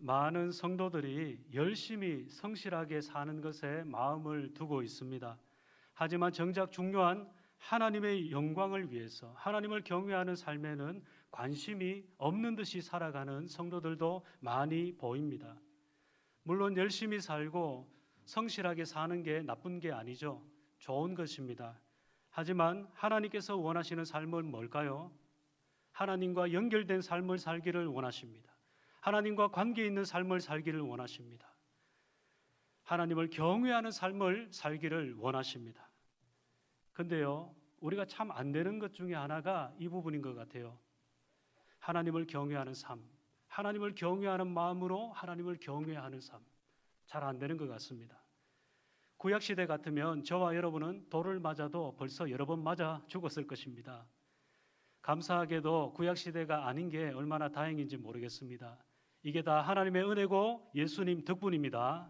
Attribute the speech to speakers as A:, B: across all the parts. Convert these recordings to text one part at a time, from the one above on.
A: 많은 성도들이 열심히 성실하게 사는 것에 마음을 두고 있습니다. 하지만 정작 중요한 하나님의 영광을 위해서 하나님을 경외하는 삶에는 관심이 없는 듯이 살아가는 성도들도 많이 보입니다. 물론 열심히 살고 성실하게 사는 게 나쁜 게 아니죠. 좋은 것입니다. 하지만 하나님께서 원하시는 삶은 뭘까요? 하나님과 연결된 삶을 살기를 원하십니다. 하나님과 관계 있는 삶을 살기를 원하십니다. 하나님을 경외하는 삶을 살기를 원하십니다. 근데요, 우리가 참 안 되는 것 중에 하나가 이 부분인 것 같아요. 하나님을 경외하는 삶, 하나님을 경외하는 마음으로 하나님을 경외하는 삶, 잘 안 되는 것 같습니다. 구약시대 같으면 저와 여러분은 돌을 맞아도 벌써 여러 번 맞아 죽었을 것입니다. 감사하게도 구약시대가 아닌 게 얼마나 다행인지 모르겠습니다. 이게 다 하나님의 은혜고 예수님 덕분입니다.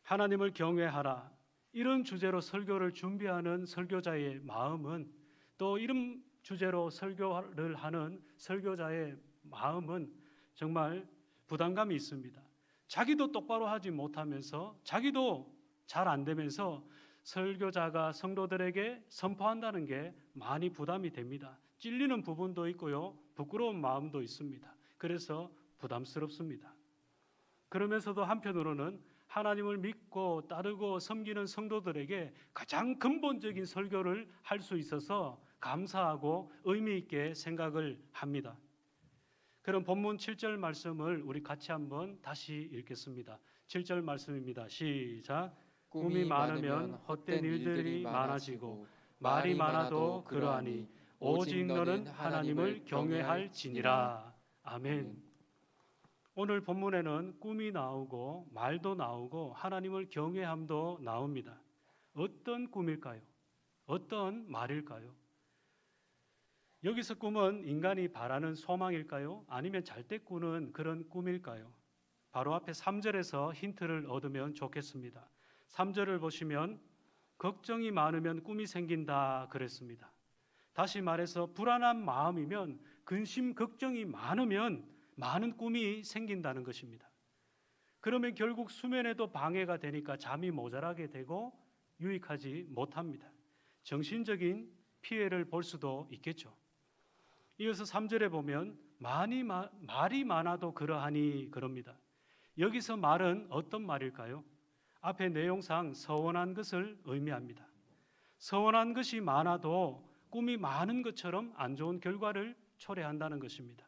A: 하나님을 경외하라, 이런 주제로 설교를 준비하는 설교자의 마음은, 또 이런 주제로 설교를 하는 설교자의 마음은 정말 부담감이 있습니다. 자기도 똑바로 하지 못하면서, 자기도 잘 안 되면서 설교자가 성도들에게 선포한다는 게 많이 부담이 됩니다. 찔리는 부분도 있고요, 부끄러운 마음도 있습니다. 그래서 부담스럽습니다. 그러면서도 한편으로는 하나님을 믿고 따르고 섬기는 성도들에게 가장 근본적인 설교를 할 수 있어서 감사하고 의미 있게 생각을 합니다. 그럼 본문 7절 말씀을 우리 같이 한번 다시 읽겠습니다. 7절 말씀입니다. 시작. 꿈이 많으면 헛된 일들이 많아지고 말이 많아도 그러하니 오직 너는 하나님을 경외할지니라. 아멘. 오늘 본문에는 꿈이 나오고 말도 나오고 하나님을 경외함도 나옵니다. 어떤 꿈일까요? 어떤 말일까요? 여기서 꿈은 인간이 바라는 소망일까요? 아니면 잘 때 꾸는 그런 꿈일까요? 바로 앞에 3절에서 힌트를 얻으면 좋겠습니다. 3절을 보시면 걱정이 많으면 꿈이 생긴다 그랬습니다. 다시 말해서 불안한 마음이면, 근심 걱정이 많으면 많은 꿈이 생긴다는 것입니다. 그러면 결국 수면에도 방해가 되니까 잠이 모자라게 되고 유익하지 못합니다. 정신적인 피해를 볼 수도 있겠죠. 이어서 3절에 보면 말이 많아도 그러하니 그럽니다. 여기서 말은 어떤 말일까요? 앞에 내용상 서원한 것을 의미합니다. 서원한 것이 많아도 꿈이 많은 것처럼 안 좋은 결과를 초래한다는 것입니다.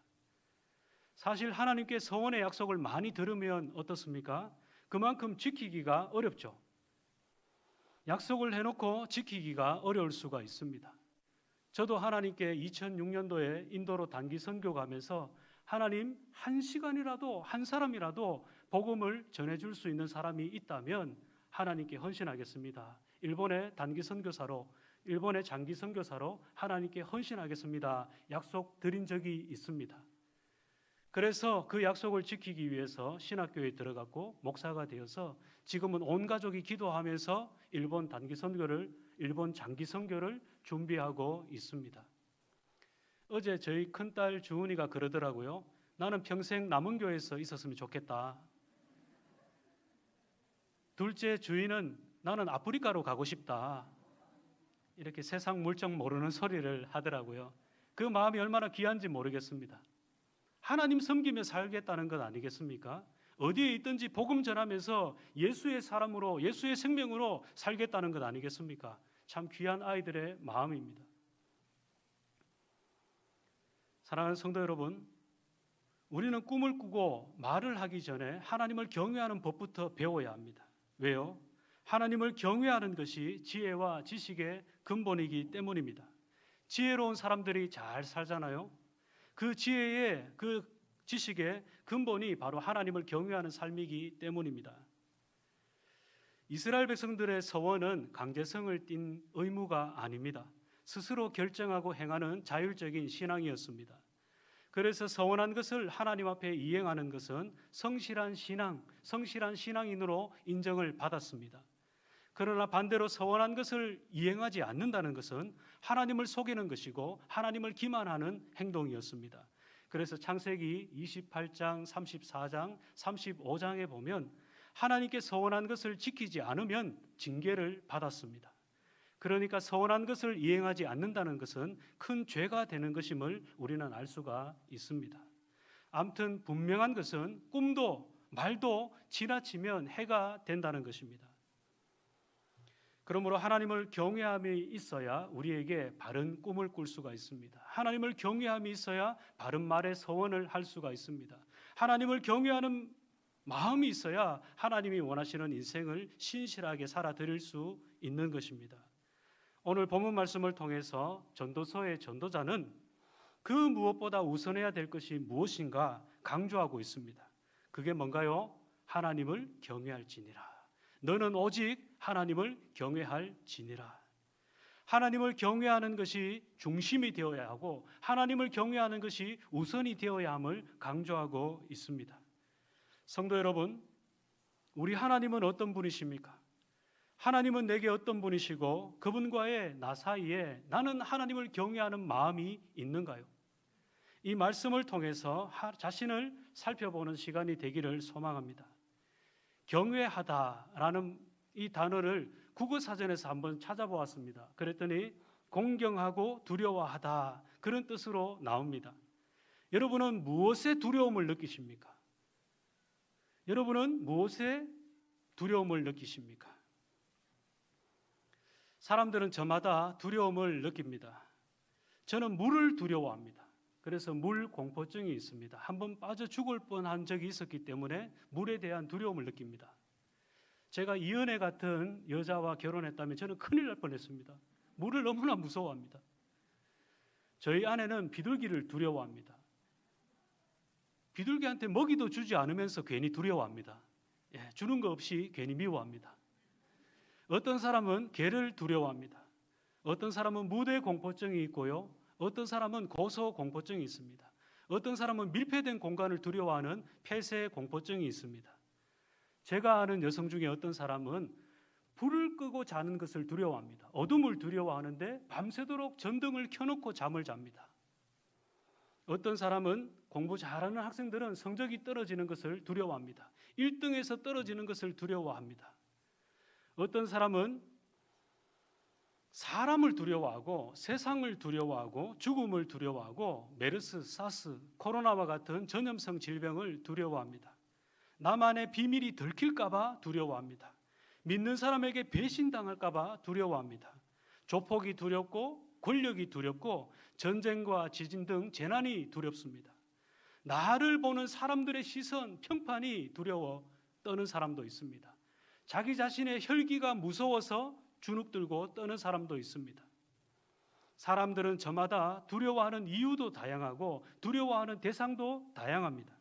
A: 사실 하나님께 서원의 약속을 많이 들으면 어떻습니까? 그만큼 지키기가 어렵죠. 약속을 해놓고 지키기가 어려울 수가 있습니다. 저도 하나님께 2006년도에 인도로 단기 선교 가면서 하나님, 한 시간이라도, 한 사람이라도 복음을 전해줄 수 있는 사람이 있다면 하나님께 헌신하겠습니다. 일본의 단기 선교사로, 일본의 장기 선교사로 하나님께 헌신하겠습니다. 약속 드린 적이 있습니다. 그래서 그 약속을 지키기 위해서 신학교에 들어갔고 목사가 되어서 지금은 온 가족이 기도하면서 일본 단기 선교를, 일본 장기 선교를 준비하고 있습니다. 어제 저희 큰딸 주은이가 그러더라고요. 나는 평생 남은교에서 있었으면 좋겠다. 둘째 주인은 나는 아프리카로 가고 싶다. 이렇게 세상 물정 모르는 소리를 하더라고요. 그 마음이 얼마나 귀한지 모르겠습니다. 하나님 섬기며 살겠다는 것 아니겠습니까? 어디에 있든지 복음 전하면서 예수의 사람으로, 예수의 생명으로 살겠다는 것 아니겠습니까? 참 귀한 아이들의 마음입니다. 사랑하는 성도 여러분, 우리는 꿈을 꾸고 말을 하기 전에 하나님을 경외하는 법부터 배워야 합니다. 왜요? 하나님을 경외하는 것이 지혜와 지식의 근본이기 때문입니다. 지혜로운 사람들이 잘 살잖아요. 그 지혜의, 그 지식의 근본이 바로 하나님을 경외하는 삶이기 때문입니다. 이스라엘 백성들의 서원은 강제성을 띤 의무가 아닙니다. 스스로 결정하고 행하는 자율적인 신앙이었습니다. 그래서 서원한 것을 하나님 앞에 이행하는 것은 성실한 신앙, 성실한 신앙인으로 인정을 받았습니다. 그러나 반대로 서원한 것을 이행하지 않는다는 것은 하나님을 속이는 것이고 하나님을 기만하는 행동이었습니다. 그래서 창세기 28장, 34장, 35장에 보면 하나님께 서원한 것을 지키지 않으면 징계를 받았습니다. 그러니까 서원한 것을 이행하지 않는다는 것은 큰 죄가 되는 것임을 우리는 알 수가 있습니다. 아무튼 분명한 것은 꿈도 말도 지나치면 해가 된다는 것입니다. 그러므로 하나님을 경외함이 있어야 우리에게 바른 꿈을 꿀 수가 있습니다. 하나님을 경외함이 있어야 바른 말의 서원을 할 수가 있습니다. 하나님을 경외하는 마음이 있어야 하나님이 원하시는 인생을 신실하게 살아드릴 수 있는 것입니다. 오늘 본문 말씀을 통해서 전도서의 전도자는 그 무엇보다 우선해야 될 것이 무엇인가 강조하고 있습니다. 그게 뭔가요? 하나님을 경외할지니라. 너는 오직 하나님을 경외할지니라. 하나님을 경외하는 것이 중심이 되어야 하고 하나님을 경외하는 것이 우선이 되어야 함을 강조하고 있습니다. 성도 여러분, 우리 하나님은 어떤 분이십니까? 하나님은 내게 어떤 분이시고 그분과의 나 사이에 나는 하나님을 경외하는 마음이 있는가요? 이 말씀을 통해서 자신을 살펴보는 시간이 되기를 소망합니다. 경외하다라는 이 단어를 국어사전에서 한번 찾아보았습니다. 그랬더니 공경하고 두려워하다 그런 뜻으로 나옵니다. 여러분은 무엇에 두려움을 느끼십니까? 여러분은 무엇에 두려움을 느끼십니까? 사람들은 저마다 두려움을 느낍니다. 저는 물을 두려워합니다. 그래서 물 공포증이 있습니다. 한번 빠져 죽을 뻔한 적이 있었기 때문에 물에 대한 두려움을 느낍니다. 제가 이은혜 같은 여자와 결혼했다면 저는 큰일 날 뻔했습니다. 물을 너무나 무서워합니다. 저희 아내는 비둘기를 두려워합니다. 비둘기한테 먹이도 주지 않으면서 괜히 두려워합니다. 주는 거 없이 괜히 미워합니다. 어떤 사람은 개를 두려워합니다. 어떤 사람은 무대 공포증이 있고요. 어떤 사람은 고소 공포증이 있습니다. 어떤 사람은 밀폐된 공간을 두려워하는 폐쇄 공포증이 있습니다. 제가 아는 여성 중에 어떤 사람은 불을 끄고 자는 것을 두려워합니다. 어둠을 두려워하는데 밤새도록 전등을 켜놓고 잠을 잡니다. 어떤 사람은 공부 잘하는 학생들은 성적이 떨어지는 것을 두려워합니다. 1등에서 떨어지는 것을 두려워합니다. 어떤 사람은 사람을 두려워하고 세상을 두려워하고 죽음을 두려워하고 메르스, 사스, 코로나와 같은 전염성 질병을 두려워합니다. 나만의 비밀이 들킬까 봐 두려워합니다. 믿는 사람에게 배신당할까 봐 두려워합니다. 조폭이 두렵고 권력이 두렵고 전쟁과 지진 등 재난이 두렵습니다. 나를 보는 사람들의 시선, 평판이 두려워 떠는 사람도 있습니다. 자기 자신의 혈기가 무서워서 주눅들고 떠는 사람도 있습니다. 사람들은 저마다 두려워하는 이유도 다양하고 두려워하는 대상도 다양합니다.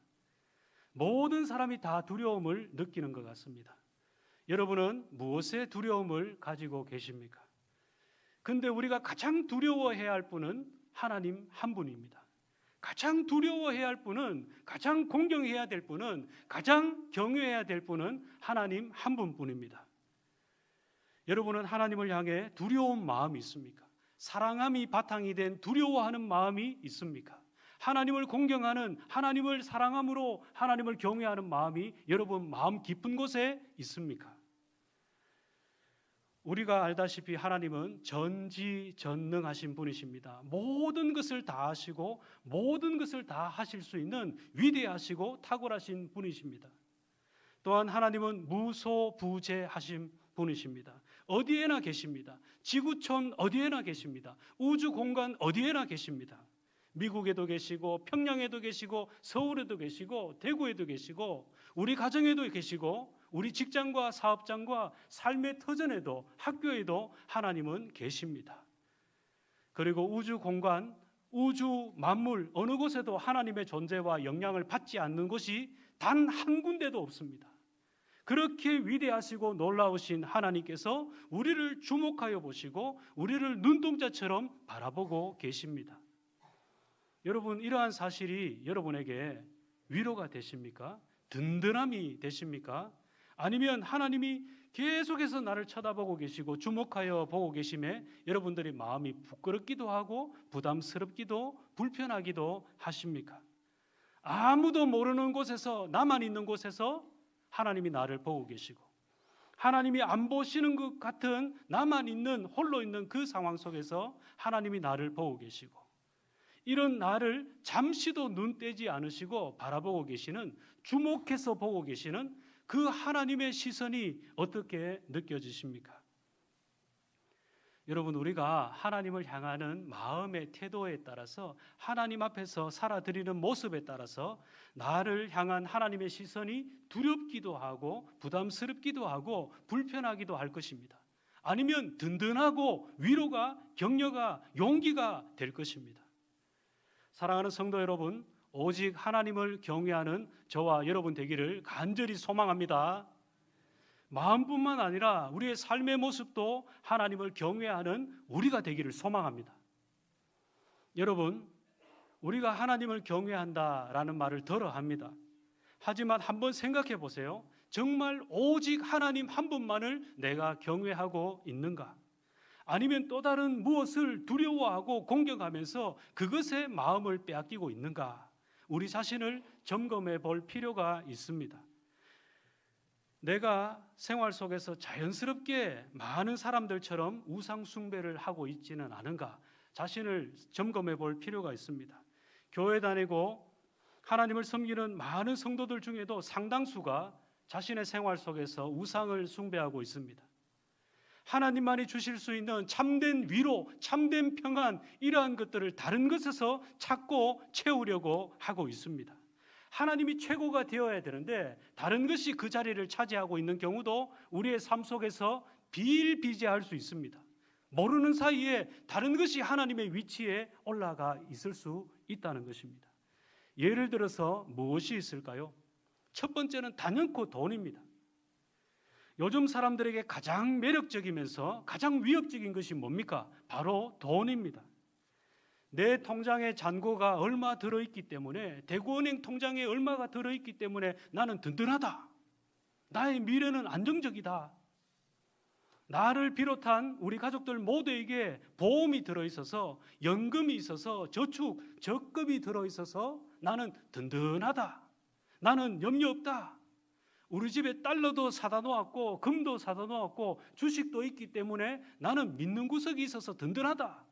A: 모든 사람이 다 두려움을 느끼는 것 같습니다. 여러분은 무엇에 두려움을 가지고 계십니까? 근데 우리가 가장 두려워해야 할 분은 하나님 한 분입니다. 가장 두려워해야 할 분은, 가장 공경해야 될 분은, 가장 경외해야 될 분은 하나님 한 분뿐입니다. 여러분은 하나님을 향해 두려운 마음이 있습니까? 사랑함이 바탕이 된 두려워하는 마음이 있습니까? 하나님을 공경하는, 하나님을 사랑함으로 하나님을 경외하는 마음이 여러분 마음 깊은 곳에 있습니까? 우리가 알다시피 하나님은 전지전능하신 분이십니다. 모든 것을 다 하시고 모든 것을 다 하실 수 있는 위대하시고 탁월하신 분이십니다. 또한 하나님은 무소부재하신 분이십니다. 어디에나 계십니다. 지구촌 어디에나 계십니다. 우주 공간 어디에나 계십니다. 미국에도 계시고 평양에도 계시고 서울에도 계시고 대구에도 계시고 우리 가정에도 계시고 우리 직장과 사업장과 삶의 터전에도 학교에도 하나님은 계십니다. 그리고 우주 공간, 우주 만물 어느 곳에도 하나님의 존재와 영향을 받지 않는 곳이 단 한 군데도 없습니다. 그렇게 위대하시고 놀라우신 하나님께서 우리를 주목하여 보시고 우리를 눈동자처럼 바라보고 계십니다. 여러분, 이러한 사실이 여러분에게 위로가 되십니까? 든든함이 되십니까? 아니면 하나님이 계속해서 나를 쳐다보고 계시고 주목하여 보고 계심에 여러분들의 마음이 부끄럽기도 하고 부담스럽기도 불편하기도 하십니까? 아무도 모르는 곳에서, 나만 있는 곳에서 하나님이 나를 보고 계시고, 하나님이 안 보시는 것 같은 나만 있는, 홀로 있는 그 상황 속에서 하나님이 나를 보고 계시고, 이런 나를 잠시도 눈 떼지 않으시고 바라보고 계시는, 주목해서 보고 계시는 그 하나님의 시선이 어떻게 느껴지십니까? 여러분, 우리가 하나님을 향하는 마음의 태도에 따라서, 하나님 앞에서 살아드리는 모습에 따라서 나를 향한 하나님의 시선이 두렵기도 하고 부담스럽기도 하고 불편하기도 할 것입니다. 아니면 든든하고 위로가, 격려가, 용기가 될 것입니다. 사랑하는 성도 여러분, 오직 하나님을 경외하는 저와 여러분 되기를 간절히 소망합니다. 마음뿐만 아니라 우리의 삶의 모습도 하나님을 경외하는 우리가 되기를 소망합니다. 여러분, 우리가 하나님을 경외한다라는 말을 들어 합니다. 하지만 한번 생각해 보세요. 정말 오직 하나님 한 분만을 내가 경외하고 있는가? 아니면 또 다른 무엇을 두려워하고 공경하면서 그것에 마음을 빼앗기고 있는가? 우리 자신을 점검해 볼 필요가 있습니다. 내가 생활 속에서 자연스럽게 많은 사람들처럼 우상 숭배를 하고 있지는 않은가? 자신을 점검해 볼 필요가 있습니다. 교회 다니고 하나님을 섬기는 많은 성도들 중에도 상당수가 자신의 생활 속에서 우상을 숭배하고 있습니다. 하나님만이 주실 수 있는 참된 위로, 참된 평안, 이러한 것들을 다른 것에서 찾고 채우려고 하고 있습니다. 하나님이 최고가 되어야 되는데 다른 것이 그 자리를 차지하고 있는 경우도 우리의 삶 속에서 비일비재할 수 있습니다. 모르는 사이에 다른 것이 하나님의 위치에 올라가 있을 수 있다는 것입니다. 예를 들어서 무엇이 있을까요? 첫 번째는 단연코 돈입니다. 요즘 사람들에게 가장 매력적이면서 가장 위협적인 것이 뭡니까? 바로 돈입니다. 내 통장에 잔고가 얼마 들어있기 때문에, 대구은행 통장에 얼마가 들어있기 때문에 나는 든든하다, 나의 미래는 안정적이다, 나를 비롯한 우리 가족들 모두에게 보험이 들어있어서, 연금이 있어서, 저축, 적금이 들어있어서 나는 든든하다, 나는 염려 없다, 우리 집에 달러도 사다 놓았고 금도 사다 놓았고 주식도 있기 때문에 나는 믿는 구석이 있어서 든든하다,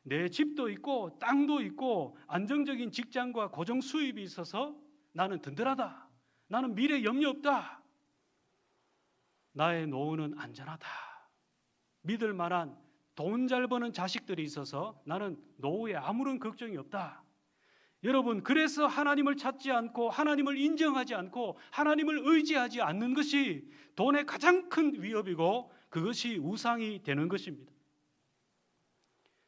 A: 내 집도 있고 땅도 있고 안정적인 직장과 고정 수입이 있어서 나는 든든하다, 나는 미래 염려 없다, 나의 노후는 안전하다, 믿을 만한 돈 잘 버는 자식들이 있어서 나는 노후에 아무런 걱정이 없다. 여러분, 그래서 하나님을 찾지 않고 하나님을 인정하지 않고 하나님을 의지하지 않는 것이 돈의 가장 큰 위협이고 그것이 우상이 되는 것입니다.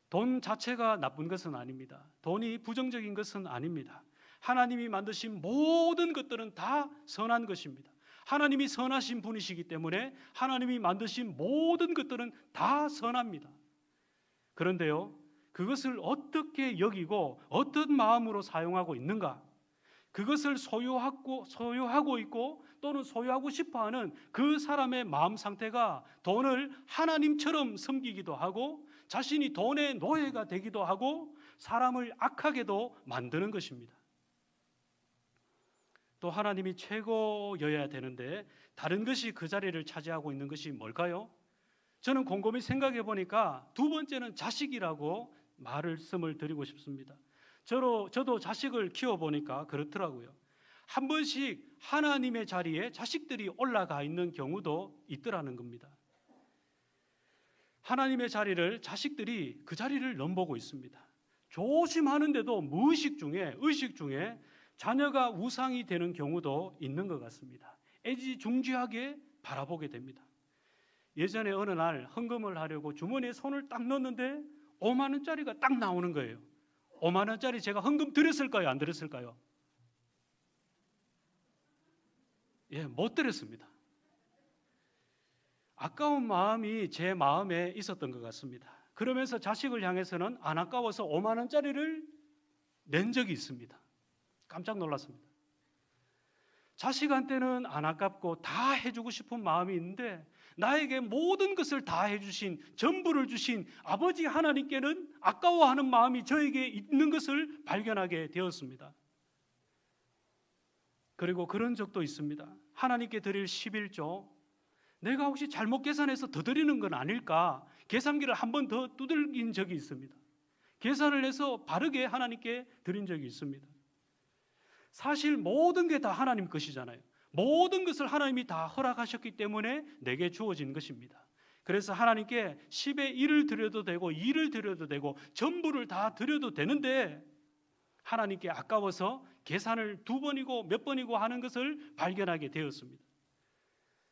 A: 돈 자체가 나쁜 것은 아닙니다. 돈이 부정적인 것은 아닙니다. 하나님이 만드신 모든 것들은 다 선한 것입니다. 하나님이 선하신 분이시기 때문에 하나님이 만드신 모든 것들은 다 선합니다. 그런데요, 그것을 어떻게 여기고 어떤 마음으로 사용하고 있는가? 그것을 소유하고 있고 또는 소유하고 싶어하는 그 사람의 마음 상태가 돈을 하나님처럼 섬기기도 하고 자신이 돈의 노예가 되기도 하고 사람을 악하게도 만드는 것입니다. 또 하나님이 최고여야 되는데 다른 것이 그 자리를 차지하고 있는 것이 뭘까요? 저는 곰곰이 생각해 보니까 두 번째는 자식이라고 말씀을 드리고 싶습니다. 저도 자식을 키워보니까 그렇더라고요. 한 번씩 하나님의 자리에 자식들이 올라가 있는 경우도 있더라는 겁니다. 하나님의 자리를 자식들이 그 자리를 넘보고 있습니다. 조심하는데도 무의식 중에, 의식 중에 자녀가 우상이 되는 경우도 있는 것 같습니다. 애지중지하게 바라보게 됩니다. 예전에 어느 날 헌금을 하려고 주머니에 손을 딱 넣었는데 5만 원짜리가 딱 나오는 거예요. 5만 원짜리 제가 헌금 드렸을까요? 안 드렸을까요? 예, 못 드렸습니다. 아까운 마음이 제 마음에 있었던 것 같습니다. 그러면서 자식을 향해서는 안 아까워서 5만 원짜리를 낸 적이 있습니다. 깜짝 놀랐습니다. 자식한테는 안 아깝고 다 해주고 싶은 마음이 있는데 나에게 모든 것을 다 해주신, 전부를 주신 아버지 하나님께는 아까워하는 마음이 저에게 있는 것을 발견하게 되었습니다. 그리고 그런 적도 있습니다. 하나님께 드릴 11조, 내가 혹시 잘못 계산해서 더 드리는 건 아닐까? 계산기를 한 번 더 두들긴 적이 있습니다. 계산을 해서 바르게 하나님께 드린 적이 있습니다. 사실 모든 게 다 하나님 것이잖아요. 모든 것을 하나님이 다 허락하셨기 때문에 내게 주어진 것입니다. 그래서 하나님께 10의 1을 드려도 되고 2를 드려도 되고 전부를 다 드려도 되는데 하나님께 아까워서 계산을 2번이고 몇 번이고 하는 것을 발견하게 되었습니다.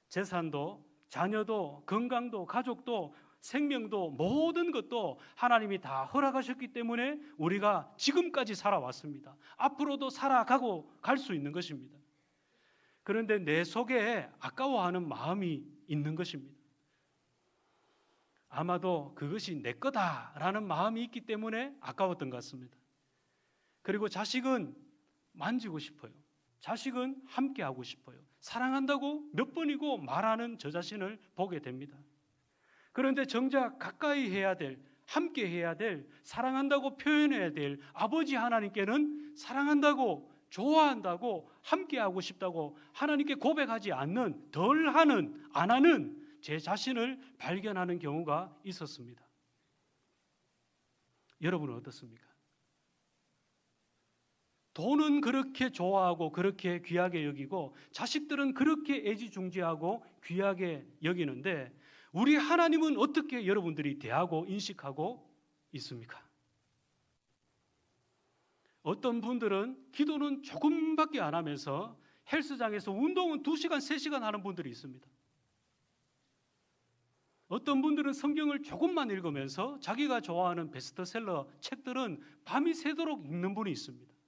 A: 재산도, 자녀도, 건강도, 가족도, 생명도, 모든 것도 하나님이 다 허락하셨기 때문에 우리가 지금까지 살아왔습니다. 앞으로도 살아가고 갈 수 있는 것입니다. 그런데 내 속에 아까워하는 마음이 있는 것입니다. 아마도 그것이 내 거다라는 마음이 있기 때문에 아까웠던 것 같습니다. 그리고 자식은 만지고 싶어요. 자식은 함께하고 싶어요. 사랑한다고 몇 번이고 말하는 저 자신을 보게 됩니다. 그런데 정작 가까이 해야 될, 함께 해야 될, 사랑한다고 표현해야 될 아버지 하나님께는 사랑한다고, 좋아한다고, 함께하고 싶다고 하나님께 고백하지 않는, 덜하는, 안 하는 제 자신을 발견하는 경우가 있었습니다. 여러분은 어떻습니까? 돈은 그렇게 좋아하고 그렇게 귀하게 여기고 자식들은 그렇게 애지중지하고 귀하게 여기는데 우리 하나님은 어떻게 여러분들이 대하고 인식하고 있습니까? 어떤 분들은 기도는 조금밖에 안 하면서 헬스장에서 운동은 2시간, 3시간 하는 분들이 있습니다. 어떤 분들은 성경을 조금만 읽으면서 자기가 좋아하는 베스트셀러 책들은 밤이 새도록 읽는 분이 있습니다.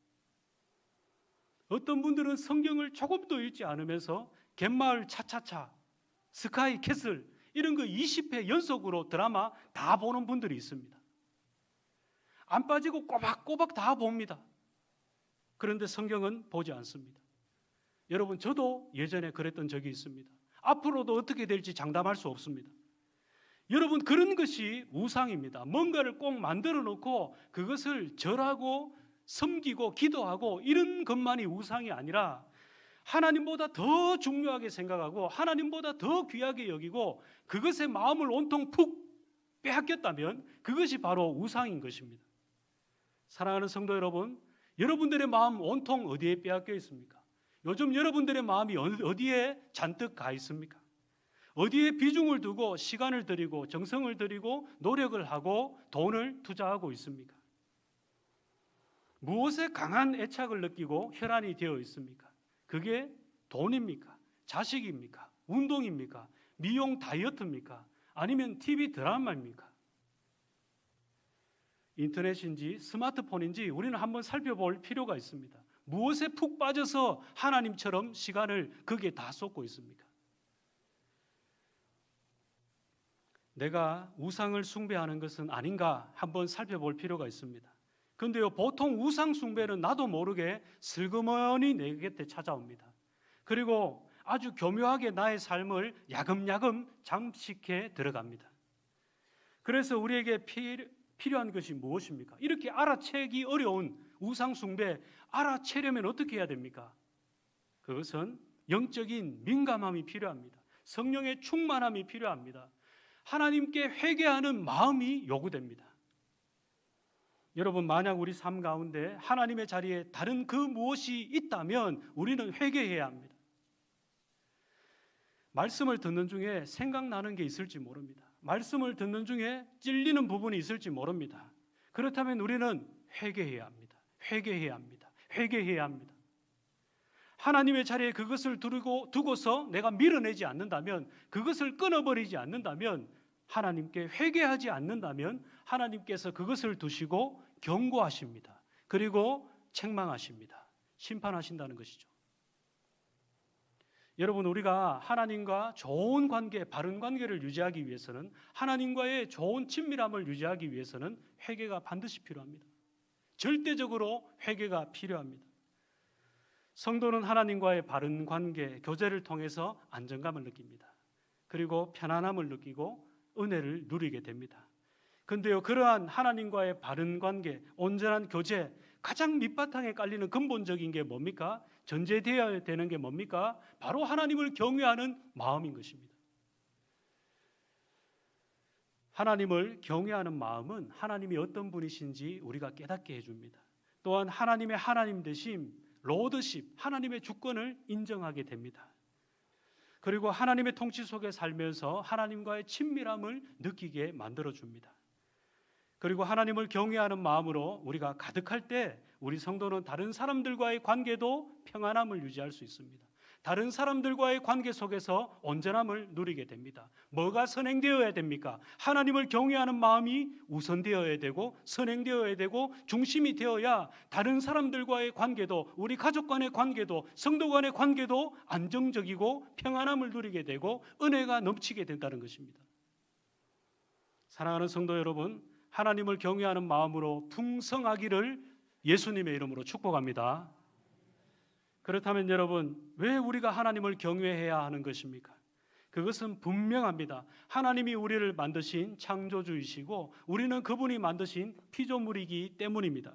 A: 어떤 분들은 성경을 조금도 읽지 않으면서 갯마을 차차차, 스카이 캐슬 이런 거 20회 연속으로 드라마 다 보는 분들이 있습니다. 안 빠지고 꼬박꼬박 다 봅니다. 그런데 성경은 보지 않습니다. 여러분, 저도 예전에 그랬던 적이 있습니다. 앞으로도 어떻게 될지 장담할 수 없습니다. 여러분, 그런 것이 우상입니다. 뭔가를 꼭 만들어 놓고 그것을 절하고 섬기고 기도하고 이런 것만이 우상이 아니라 하나님보다 더 중요하게 생각하고 하나님보다 더 귀하게 여기고 그것에 마음을 온통 푹 빼앗겼다면 그것이 바로 우상인 것입니다. 사랑하는 성도 여러분, 여러분들의 마음 온통 어디에 빼앗겨 있습니까? 요즘 여러분들의 마음이 어디에 잔뜩 가 있습니까? 어디에 비중을 두고 시간을 들이고 정성을 들이고 노력을 하고 돈을 투자하고 있습니까? 무엇에 강한 애착을 느끼고 혈안이 되어 있습니까? 그게 돈입니까? 자식입니까? 운동입니까? 미용 다이어트입니까? 아니면 TV 드라마입니까? 인터넷인지 스마트폰인지 우리는 한번 살펴볼 필요가 있습니다. 무엇에 푹 빠져서 하나님처럼 시간을 거기에 다 쏟고 있습니까? 내가 우상을 숭배하는 것은 아닌가 한번 살펴볼 필요가 있습니다. 그런데요, 보통 우상 숭배는 나도 모르게 슬그머니 내 곁에 찾아옵니다. 그리고 아주 교묘하게 나의 삶을 야금야금 잠식해 들어갑니다. 그래서 우리에게 필요한 것이 무엇입니까? 이렇게 알아채기 어려운 우상 숭배 알아채려면 어떻게 해야 됩니까? 그것은 영적인 민감함이 필요합니다. 성령의 충만함이 필요합니다. 하나님께 회개하는 마음이 요구됩니다. 여러분, 만약 우리 삶 가운데 하나님의 자리에 다른 그 무엇이 있다면 우리는 회개해야 합니다. 말씀을 듣는 중에 생각나는 게 있을지 모릅니다. 말씀을 듣는 중에 찔리는 부분이 있을지 모릅니다. 그렇다면 우리는 회개해야 합니다. 회개해야 합니다. 회개해야 합니다. 하나님의 자리에 그것을 두고서 내가 밀어내지 않는다면, 그것을 끊어버리지 않는다면, 하나님께 회개하지 않는다면 하나님께서 그것을 두시고 경고하십니다. 그리고 책망하십니다. 심판하신다는 것이죠. 여러분, 우리가 하나님과 좋은 관계, 바른 관계를 유지하기 위해서는, 하나님과의 좋은 친밀함을 유지하기 위해서는 회개가 반드시 필요합니다. 절대적으로 회개가 필요합니다. 성도는 하나님과의 바른 관계, 교제를 통해서 안정감을 느낍니다. 그리고 편안함을 느끼고 은혜를 누리게 됩니다. 그런데요, 그러한 하나님과의 바른 관계, 온전한 교제, 가장 밑바탕에 깔리는 근본적인 게 뭡니까? 전제되어야 되는 게 뭡니까? 바로 하나님을 경외하는 마음인 것입니다. 하나님을 경외하는 마음은 하나님이 어떤 분이신지 우리가 깨닫게 해줍니다. 또한 하나님의 하나님 되심, 로드십, 하나님의 주권을 인정하게 됩니다. 그리고 하나님의 통치 속에 살면서 하나님과의 친밀함을 느끼게 만들어줍니다. 그리고 하나님을 경외하는 마음으로 우리가 가득할 때 우리 성도는 다른 사람들과의 관계도 평안함을 유지할 수 있습니다. 다른 사람들과의 관계 속에서 온전함을 누리게 됩니다. 뭐가 선행되어야 됩니까? 하나님을 경외하는 마음이 우선되어야 되고 선행되어야 되고 중심이 되어야 다른 사람들과의 관계도, 우리 가족 간의 관계도, 성도 간의 관계도 안정적이고 평안함을 누리게 되고 은혜가 넘치게 된다는 것입니다. 사랑하는 성도 여러분, 하나님을 경외하는 마음으로 풍성하기를 예수님의 이름으로 축복합니다. 그렇다면 여러분, 왜 우리가 하나님을 경외해야 하는 것입니까? 그것은 분명합니다. 하나님이 우리를 만드신 창조주이시고 우리는 그분이 만드신 피조물이기 때문입니다.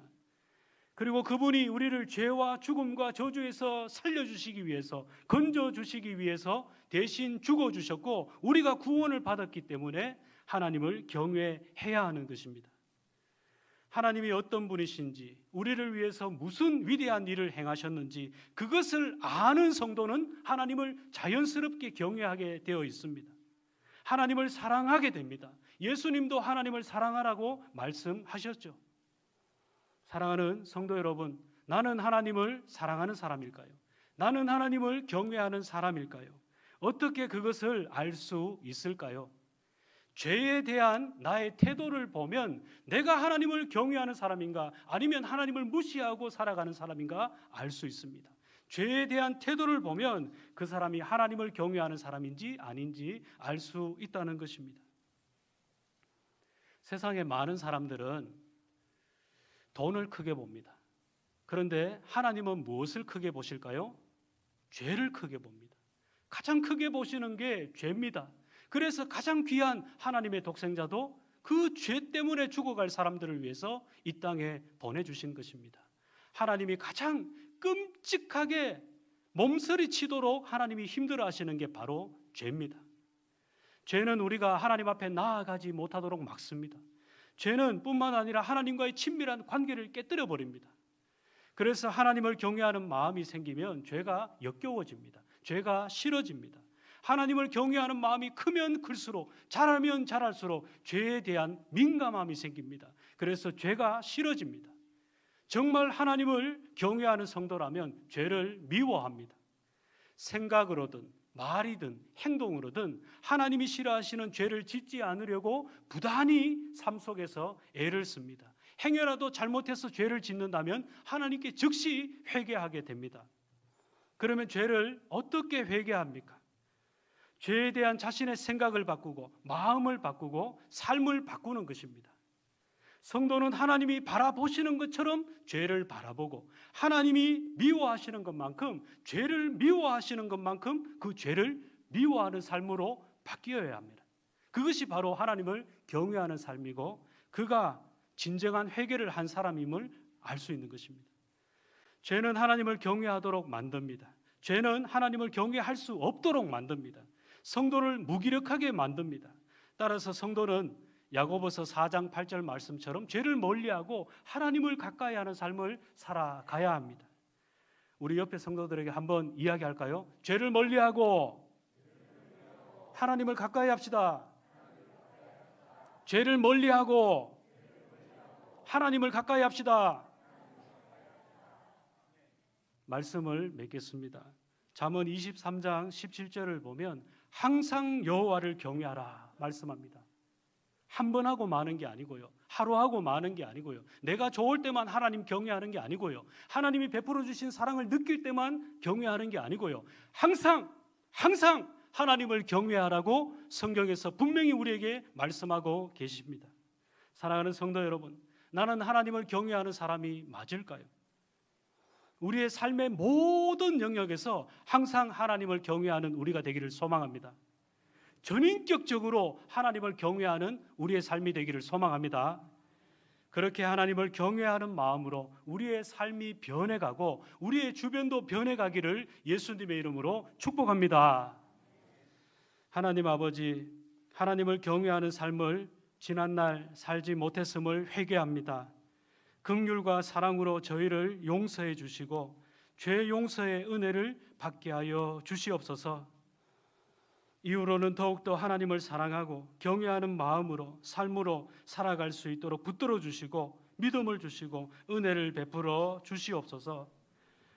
A: 그리고 그분이 우리를 죄와 죽음과 저주에서 살려주시기 위해서, 건져주시기 위해서 대신 죽어주셨고 우리가 구원을 받았기 때문에 하나님을 경외해야 하는 것입니다. 하나님이 어떤 분이신지, 우리를 위해서 무슨 위대한 일을 행하셨는지 그것을 아는 성도는 하나님을 자연스럽게 경외하게 되어 있습니다. 하나님을 사랑하게 됩니다. 예수님도 하나님을 사랑하라고 말씀하셨죠. 사랑하는 성도 여러분, 나는 하나님을 사랑하는 사람일까요? 나는 하나님을 경외하는 사람일까요? 어떻게 그것을 알 수 있을까요? 죄에 대한 나의 태도를 보면 내가 하나님을 경외하는 사람인가 아니면 하나님을 무시하고 살아가는 사람인가 알 수 있습니다. 죄에 대한 태도를 보면 그 사람이 하나님을 경외하는 사람인지 아닌지 알 수 있다는 것입니다. 세상에 많은 사람들은 돈을 크게 봅니다. 그런데 하나님은 무엇을 크게 보실까요? 죄를 크게 봅니다. 가장 크게 보시는 게 죄입니다. 그래서 가장 귀한 하나님의 독생자도 그 죄 때문에 죽어갈 사람들을 위해서 이 땅에 보내주신 것입니다. 하나님이 가장 끔찍하게 몸서리치도록 하나님이 힘들어하시는 게 바로 죄입니다. 죄는 우리가 하나님 앞에 나아가지 못하도록 막습니다. 죄는 뿐만 아니라 하나님과의 친밀한 관계를 깨뜨려 버립니다. 그래서 하나님을 경외하는 마음이 생기면 죄가 역겨워집니다. 죄가 싫어집니다. 하나님을 경외하는 마음이 크면 클수록, 자라면 자랄수록 죄에 대한 민감함이 생깁니다. 그래서 죄가 싫어집니다. 정말 하나님을 경외하는 성도라면 죄를 미워합니다. 생각으로든 말이든 행동으로든 하나님이 싫어하시는 죄를 짓지 않으려고 부단히 삶 속에서 애를 씁니다. 행여라도 잘못해서 죄를 짓는다면 하나님께 즉시 회개하게 됩니다. 그러면 죄를 어떻게 회개합니까? 죄에 대한 자신의 생각을 바꾸고 마음을 바꾸고 삶을 바꾸는 것입니다. 성도는 하나님이 바라보시는 것처럼 죄를 바라보고 하나님이 미워하시는 것만큼 죄를 미워하시는 것만큼 그 죄를 미워하는 삶으로 바뀌어야 합니다. 그것이 바로 하나님을 경외하는 삶이고 그가 진정한 회개를 한 사람임을 알 수 있는 것입니다. 죄는 하나님을 경외하도록 만듭니다. 죄는 하나님을 경외할 수 없도록 만듭니다. 성도를 무기력하게 만듭니다. 따라서 성도는 야고보서 4장 8절 말씀처럼 죄를 멀리하고 하나님을 가까이 하는 삶을 살아가야 합니다. 우리 옆에 성도들에게 한번 이야기할까요? 죄를 멀리하고 하나님을 가까이 합시다. 죄를 멀리하고 하나님을 가까이 합시다. 말씀을 맺겠습니다. 잠언 23장 17절을 보면 항상 여호와를 경외하라 말씀합니다. 한 번 하고 마는 게 아니고요. 하루 하고 마는 게 아니고요. 내가 좋을 때만 하나님 경외하는 게 아니고요. 하나님이 베풀어 주신 사랑을 느낄 때만 경외하는 게 아니고요. 항상 하나님을 경외하라고 성경에서 분명히 우리에게 말씀하고 계십니다. 사랑하는 성도 여러분, 나는 하나님을 경외하는 사람이 맞을까요? 우리의 삶의 모든 영역에서 항상 하나님을 경외하는 우리가 되기를 소망합니다. 전인격적으로 하나님을 경외하는 우리의 삶이 되기를 소망합니다. 그렇게 하나님을 경외하는 마음으로 우리의 삶이 변해가고 우리의 주변도 변해가기를 예수님의 이름으로 축복합니다. 하나님 아버지, 하나님을 경외하는 삶을 지난날 살지 못했음을 회개합니다. 긍휼과 사랑으로 저희를 용서해 주시고 죄 용서의 은혜를 받게 하여 주시옵소서. 이후로는 더욱더 하나님을 사랑하고 경외하는 마음으로 삶으로 살아갈 수 있도록 붙들어 주시고 믿음을 주시고 은혜를 베풀어 주시옵소서.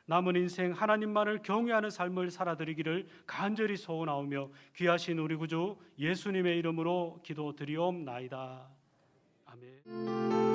A: 남은 인생 하나님만을 경외하는 삶을 살아드리기를 간절히 소원하오며 귀하신 우리 구주 예수님의 이름으로 기도드리옵나이다. 아멘.